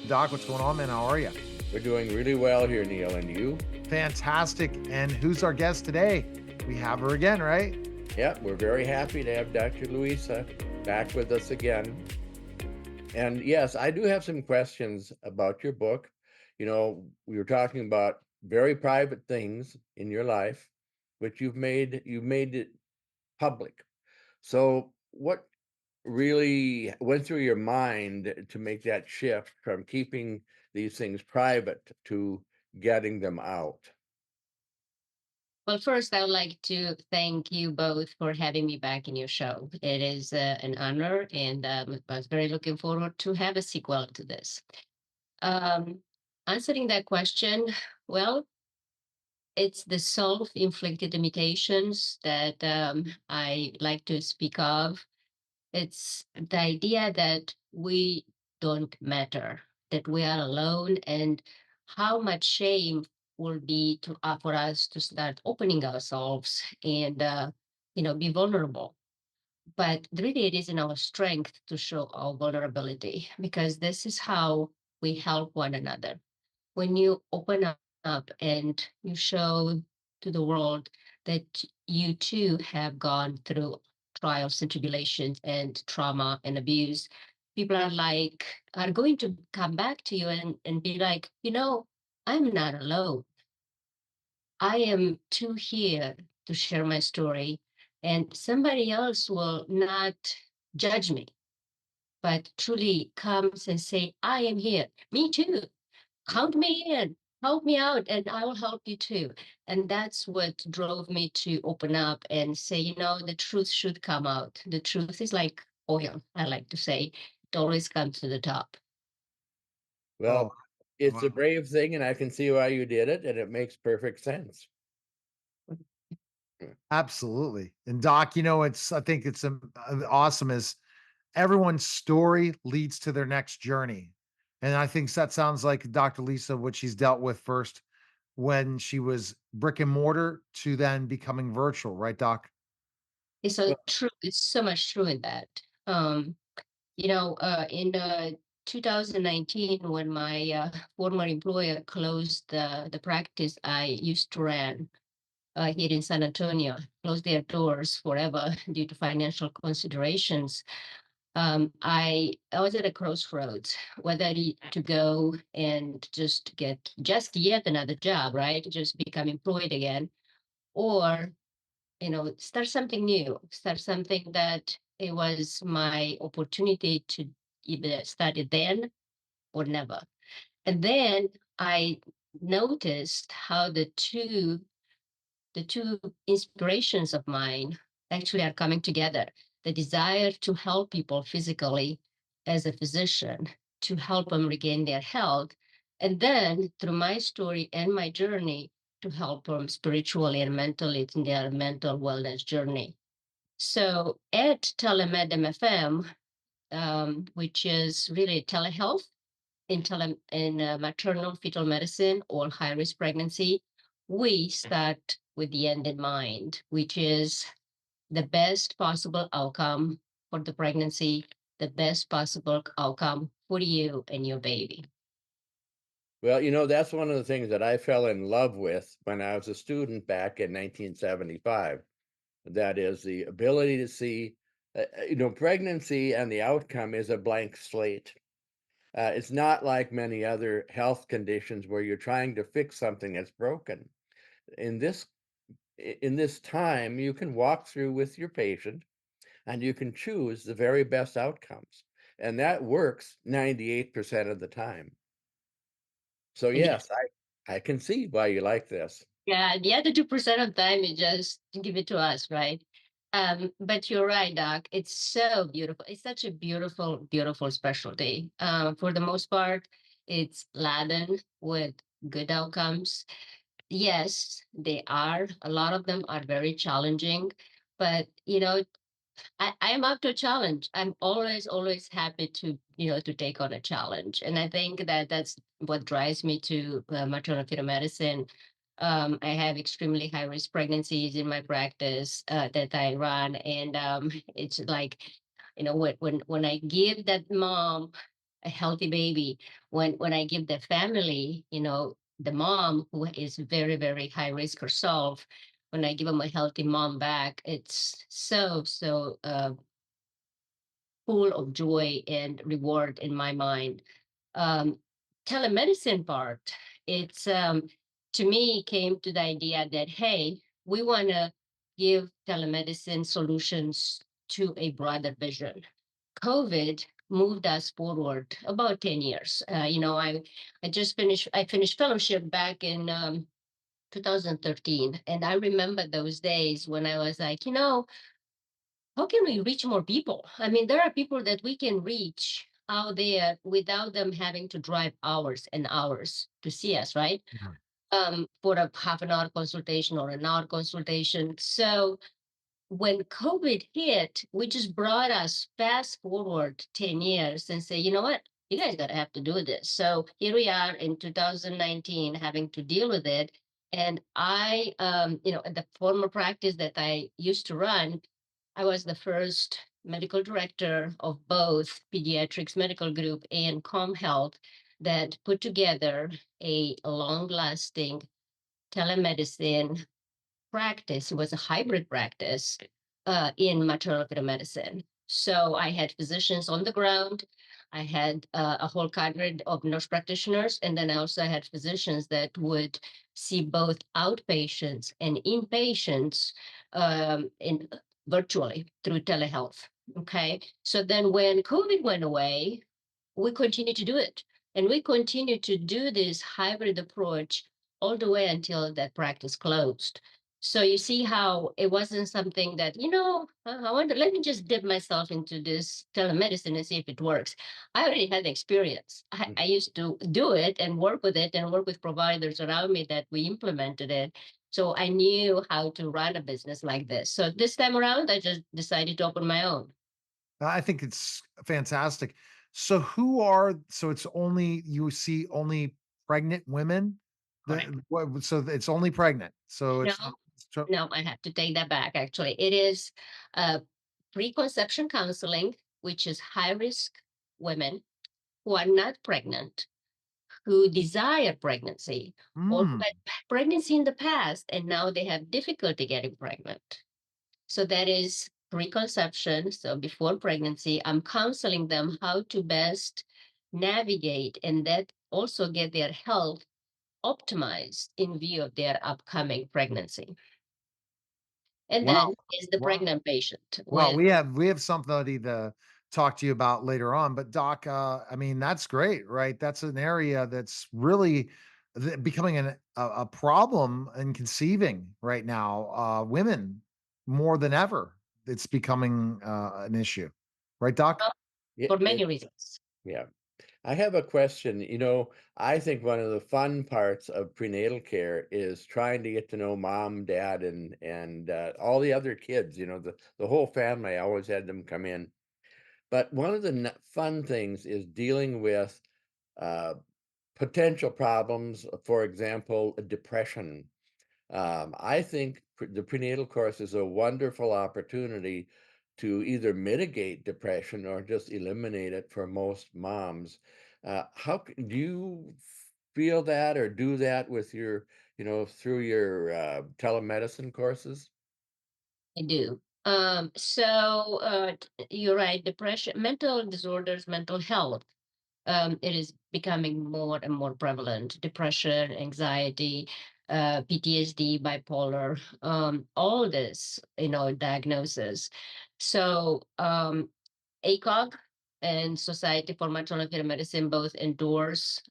Doc, what's going on, man? How are you? We're doing really well here, Neil, and you? Fantastic. And who's our guest today? We have her again, right? Yep, we're very happy to have Dr. Luissa back with us again. And yes, I do have some questions about your book. We were talking about very private things in your life, which you've made it public. So what really went through your mind to make that shift from keeping these things private to getting them out? Well, first, I would like to thank you both for having me back in your show. It is an honor, and I was very looking forward to have a sequel to this. Um, Answering that question, well, it's the self-inflicted limitations that I like to speak of. It's the idea that we don't matter, that we are alone, and how much shame will be for us to start opening ourselves and be vulnerable. But really, it is in our strength to show our vulnerability because this is how we help one another. When you open up and you show to the world that you too have gone through trials and tribulations and trauma and abuse, people are going to come back to you and be like, I'm not alone. I am too here to share my story, and somebody else will not judge me, but truly comes and say, I am here. Me too. Count me in, help me out, and I will help you too. And that's what drove me to open up and say, the truth should come out. The truth is like oil, I like to say. It always comes to the top. Oh, Well, it's wow. a brave thing, and I can see why you did it, and it makes perfect sense. Mm. Absolutely. And Doc, I think it's awesome is everyone's story leads to their next journey. And I think that sounds like Dr. Lisa, what she's dealt with first when she was brick and mortar to then becoming virtual, right, Doc? It's so Well, true. It's so much true in that. In 2019, when my former employer closed the practice I used to run, here in San Antonio, closed their doors forever due to financial considerations. I was at a crossroads, whether to go and just get just yet another job, right? Just become employed again, or start something new, start something that it was my opportunity to either start it then or never. And then I noticed how the two inspirations of mine actually are coming together. The desire to help people physically as a physician, to help them regain their health, and then through my story and my journey, to help them spiritually and mentally in their mental wellness journey. So at Telemed MFM, which is really telehealth in maternal fetal medicine or high risk pregnancy, we start with the end in mind, which is the best possible outcome for the pregnancy, the best possible outcome for you and your baby. well, that's one of the things that I fell in love with when I was a student back in 1975. That is the ability to see, pregnancy and the outcome is a blank slate. It's not like many other health conditions where you're trying to fix something that's broken. In this in this time, you can walk through with your patient and you can choose the very best outcomes. And that works 98% of the time. So Yeah, yes, I can see why you like this. yeah, the other 2% of time you just give it to us, right? But you're right, Doc. It's so beautiful. It's such a beautiful, beautiful specialty. For the most part, it's laden with good outcomes. Yes, they are. A lot of them are very challenging, but I'm up to a challenge. I'm always, always happy to take on a challenge, and I think that that's what drives me to maternal-fetal medicine. I have extremely high risk pregnancies in my practice that I run, and it's like, when I give that mom a healthy baby. When I give the family, the mom who is very, very high risk herself, when I give them a healthy mom back, it's so full of joy and reward in my mind. um, Telemedicine part, it's to me came to the idea that, hey, we want to give telemedicine solutions to a broader vision. COVID moved us forward about 10 years. I finished fellowship back in 2013, and I remember those days when I was like, how can we reach more people? I mean, there are people that we can reach out there without them having to drive hours and hours to see us, right? Mhm. For a half an hour consultation or an hour consultation. So when COVID hit, we just brought us fast forward 10 years and say, you know what? You guys got to have to do this. So here we are in 2019 having to deal with it. And at the former practice that I used to run, I was the first medical director of both Pediatrics Medical Group and ComHealth that put together a long-lasting telemedicine practice. It was a hybrid practice in maternal-fetal medicine. So I had physicians on the ground. I had a whole cadre of nurse practitioners, and then I also had physicians that would see both outpatients and inpatients in virtually through telehealth. Okay, so then when COVID went away, we continue to do it. And we continue to do this hybrid approach all the way until that practice closed. So you see how it wasn't something that, I wonder, let me just dip myself into this telemedicine and see if it works. I already had the experience. I Mhm. used to do it and work with it and work with providers around me that we implemented it. So I knew how to run a business like this. So this time around, I just decided to open my own. I think it's fantastic. So it's only you see only pregnant women? Correct. So it's only pregnant. So No, it's not so no, I have to take that back. Actually, it is uh, preconception counseling, which is high risk women who are not pregnant, who desire pregnancy or who mm, had pregnancy in the past and now they have difficulty getting pregnant. So that is preconception. So before pregnancy, I'm counseling them how to best navigate and that also get their health optimized in view of their upcoming pregnancy. And wow. then is the Wow. pregnant patient Well, with we have somebody to talk to you about later on, but doc, I mean, that's great, right? That's an area that's really becoming a problem in conceiving right now. Women more than ever, it's becoming an issue, right, doc? Yeah, for many reasons. yeah. I have a question. I think one of the fun parts of prenatal care is trying to get to know mom, dad, and all the other kids. The whole family. I always had them come in. But one of the fun things is dealing with uh, potential problems. For example, depression. I think the prenatal course is a wonderful opportunity to either mitigate depression or just eliminate it for most moms. Do you feel that or do that with through your telemedicine courses? I do. You're right. Depression, mental disorders, mental health. It is becoming more and more prevalent. Depression, anxiety, PTSD, bipolar, all this, diagnosis. So ACOG and Society for Maternal Fetal Medicine both endorse,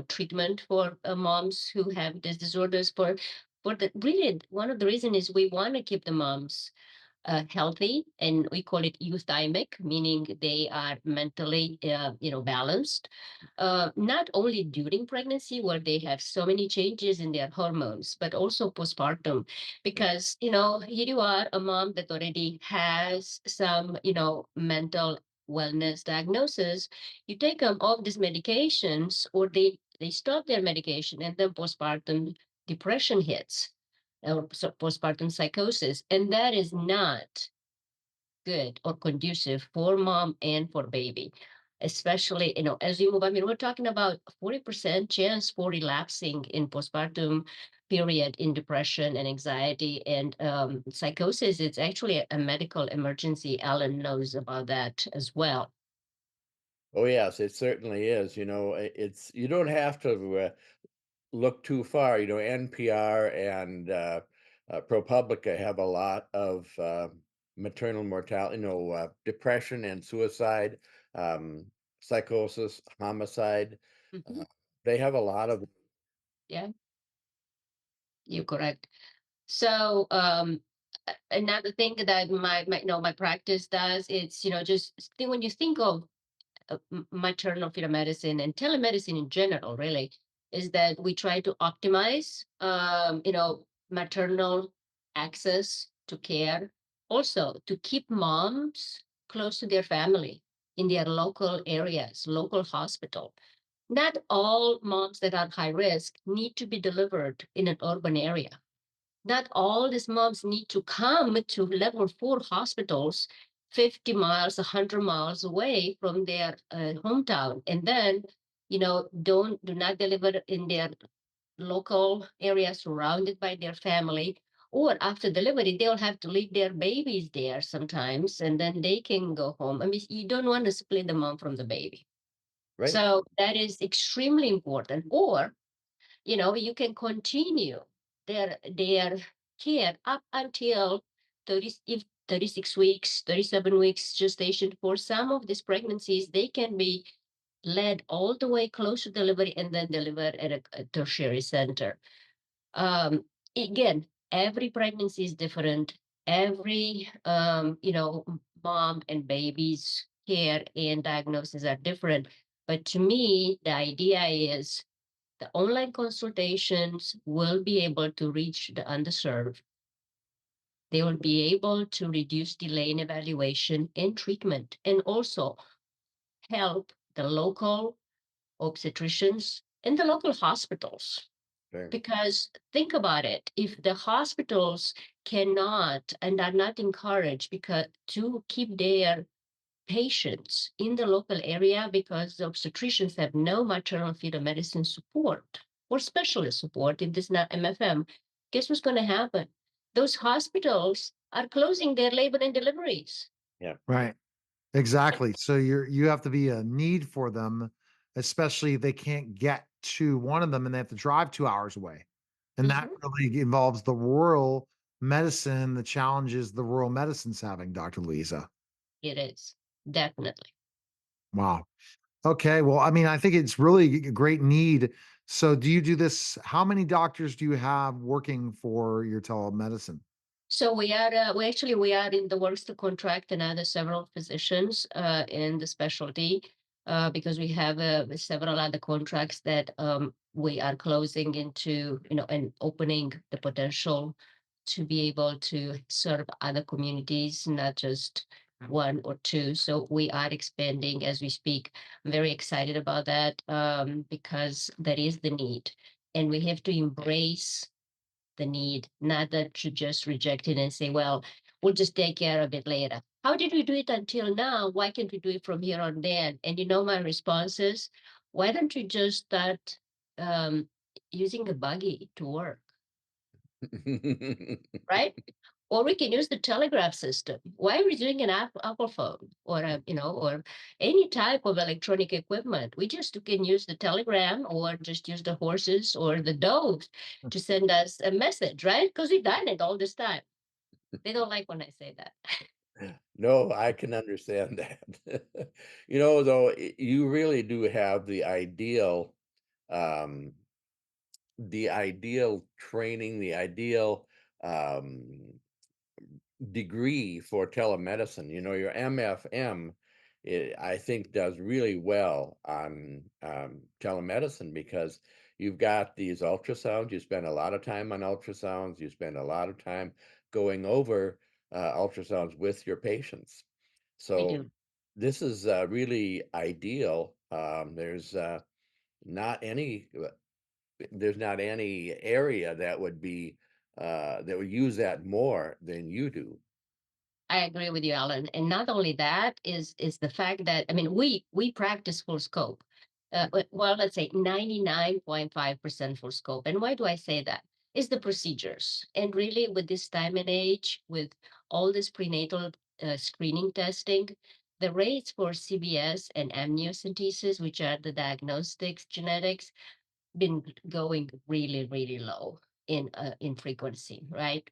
treatment for moms who have these disorders. For the really one of the reasons is we want to keep the moms healthy, and we call it euthymic, meaning they are mentally, balanced. Not only during pregnancy, where they have so many changes in their hormones, but also postpartum, Mm. because here you are, a mom that already has some, mental wellness diagnosis. You take them off these medications, or they stop their medication, and then postpartum depression hits or postpartum psychosis. And that is not good or conducive for mom and for baby. especially, as we move. I mean, we're talking about 40% chance for relapsing in postpartum period in depression and anxiety and psychosis. It's actually a medical emergency. Alan knows about that as well. Oh, yes, it certainly is. It's you don't have to look too far. NPR and ProPublica have a lot of maternal mortality, depression and suicide, um, psychosis, homicide. Mhm. Uh, they have a lot of. Yeah, you're correct. So another thing that my practice does, it's just when you think of maternal fetal medicine and telemedicine in general, really, is that we try to optimize, maternal access to care, also to keep moms close to their family in their local areas, local hospital. Not all moms that are high risk need to be delivered in an urban area. Not all these moms need to come to level 4 hospitals 50 miles, 100 miles away from their hometown. And then, do not deliver in their local area surrounded by their family. Or after delivery, they'll have to leave their babies there sometimes, and then they can go home. I mean, you don't want to split the mom from the baby. Right, So that is extremely important. Or you can continue their care up until 30, if 36 weeks, 37 weeks gestation. For some of these pregnancies, they can be led all the way close to delivery and then delivered at a tertiary center. Um, Again, every pregnancy is different. Every mom and baby's care and diagnosis are different. But to me, the idea is the online consultations will be able to reach the underserved. They will be able to reduce delay in evaluation and treatment, and also help the local obstetricians and the local hospitals. right. Because think about it, if the hospitals cannot and are not encouraged because to keep their patients in the local area because the obstetricians have no maternal fetal medicine support or specialist support if this is not MFM, guess what's going to happen? Those hospitals are closing their labor and deliveries. Yeah. Right. Exactly. So you have to be a need for them, especially if they can't get to one of them and they have to drive 2 hours away. And that Mhm. really involves the rural medicine, the challenges the rural medicine's having, Dr. Luisa. It is definitely. Wow. Okay. Well, I mean, I think it's really a great need. So do you do this? How many doctors do you have working for your telemedicine? So we are in the works to contract another several physicians in the specialty because we have several other contracts that we are closing into, and opening the potential to be able to serve other communities, not just one or two. So we are expanding as we speak. I'm very excited about that because there is the need, and we have to embrace the need, not that to just reject it and say, well, we'll just take care of it later. How did we do it until now? Why can't we do it from here on then? And my response is, why don't you just start um, using the buggy to work, right? Or we can use the telegraph system. Why are we doing an Apple phone or or any type of electronic equipment? We just can use the telegram or just use the horses or the doves to send us a message, right? Because we've done it all this time. They don't like when I say that. No, I can understand that. Though, you really do have um, the ideal training, the ideal um, degree for telemedicine. Your MFM, I think, does really well on telemedicine because you've got these ultrasounds. You spend a lot of time on ultrasounds. You spend a lot of time going over ultrasounds with your patients. I So do. this is really ideal. Not any there's not any area that would use that more than you do. I agree with you, Alan. And not only that is the fact that, I mean, we practice full scope. Well, let's say 99.5% full scope. And why do I say that? Is the procedures. And really, with this time and age, with all this prenatal screening testing, the rates for CBS and amniocentesis, which are the diagnostics genetics, been going really, really low in frequency, right?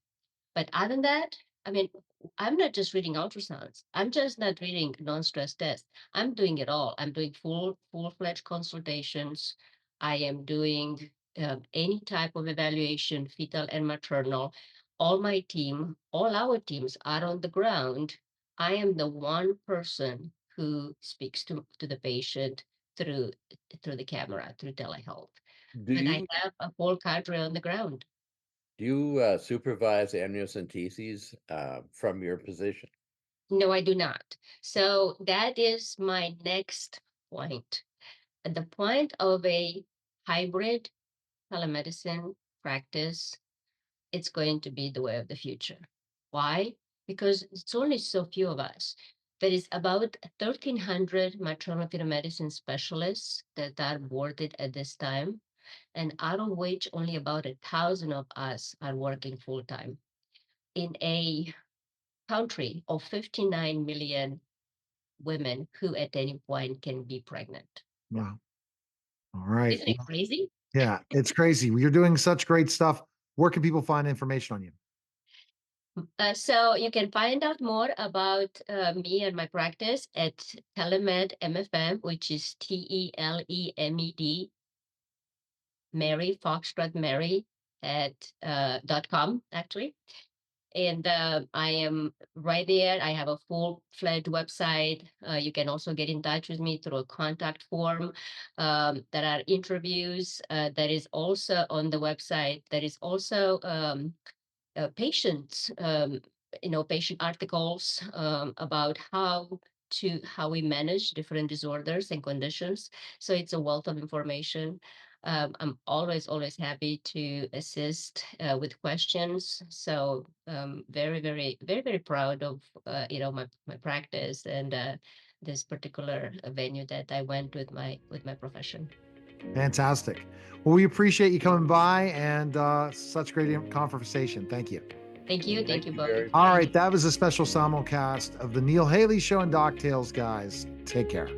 But other than that, I mean, I'm not just reading ultrasounds. I'm just not reading non-stress tests. I'm doing it all. I'm doing full-fledged consultations. I am doing any type of evaluation, fetal and maternal. All my team, all our teams are on the ground. I am the one person who speaks to the patient through through the camera, through telehealth. Do But I you have a whole cadre on the ground. supervise amniocentesis from your position? No, I do not. So that is my next point. The point of a hybrid telemedicine practice, it's going to be the way of the future. Why? Because it's only so few of us. There is about 1,300 maternal-fetal medicine specialists that are boarded at this time, and out of which only about 1,000 of us are working full-time in a country of 59 million women who at any point can be pregnant. Wow. All right. Isn't it crazy? Yeah, it's crazy. You're doing such great stuff. Where can people find information on you? So you can find out more about me and my practice at Telemed MFM, which is TELEMED, Mary, Foxtrot Mary at .com, actually. And I am right there. I have a full-fledged website. You can also get in touch with me through a contact form. There are interviews. That is also on the website. There is also patient, patient articles about how we manage different disorders and conditions. So it's a wealth of information. I'm always happy to assist with questions. So very proud of my practice and this particular venue that I went with my profession. Fantastic. Well, we appreciate you coming by and such great conversation. Thank you. Thank you. Thank Thank you you both. very All right, that was a special simulcast of the Neil Haley Show and Doc Tales, guys. Take care.